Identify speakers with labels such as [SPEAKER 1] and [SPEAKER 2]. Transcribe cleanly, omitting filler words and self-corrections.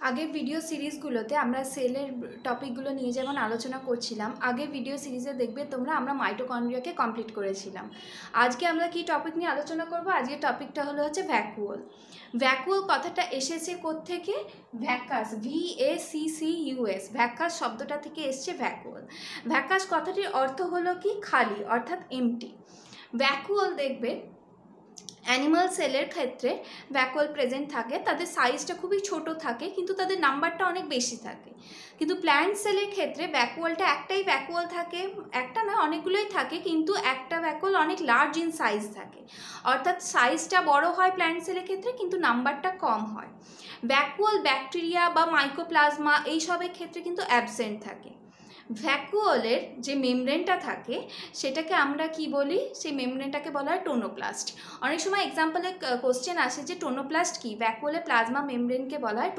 [SPEAKER 1] আগের ভিডিও সিরিজগুলোতে আমরা সেলের টপিকগুলো নিয়ে যেমন আলোচনা করছিলাম, আগের ভিডিও সিরিজে দেখবে তোমরা আমরা মাইটোকন্ড্রিয়াকে কমপ্লিট করেছিলাম। আজকে আমরা কি টপিক নিয়ে আলোচনা করব? আজকের টপিকটা হচ্ছে ভ্যাকুয়াল। ভ্যাকুয়াল কথাটা এসেছে কোত্থেকে? ভ্যাকাস, VACCUS, ভ্যাকাস শব্দটা থেকে এসছে ভ্যাকুয়াল। ভ্যাকাস কথাটির অর্থ হলো কি? খালি, অর্থাৎ এমটি। ভ্যাকুয়াল দেখবে অ্যানিমাল সেলের ক্ষেত্রে ভ্যাকুয়াল প্রেজেন্ট থাকে, তাদের সাইজটা খুবই ছোট থাকে কিন্তু তাদের নাম্বারটা অনেক বেশি থাকে। কিন্তু প্ল্যান্ট সেলের ক্ষেত্রে ভ্যাকুয়ালটা একটাই ভ্যাকুয়াল থাকে, একটা না অনেকগুলোই থাকে, কিন্তু একটা ভ্যাকুয়াল অনেক লার্জ ইন সাইজ থাকে, অর্থাৎ সাইজটা বড় হয় প্ল্যান্ট সেলের ক্ষেত্রে কিন্তু নাম্বারটা কম হয়। ভ্যাকুয়াল ব্যাকটেরিয়া বা মাইকোপ্লাজমা এইসবের ক্ষেত্রে কিন্তু অ্যাবসেন্ট থাকে। ভ্যাকুয়ালের যে মেমব্রেনটা থাকে সেটাকে আমরা কি বলি? সেই মেমব্রেনটাকে বলা হয় টোনোপ্লাস্ট। অনেক সময় এক্সাম্পলে কোশ্চেন আসে যে টোনোপ্লাস্ট কি? ভ্যাকুয়ালে প্লাজমা মেমব্রেনকে বলা হয়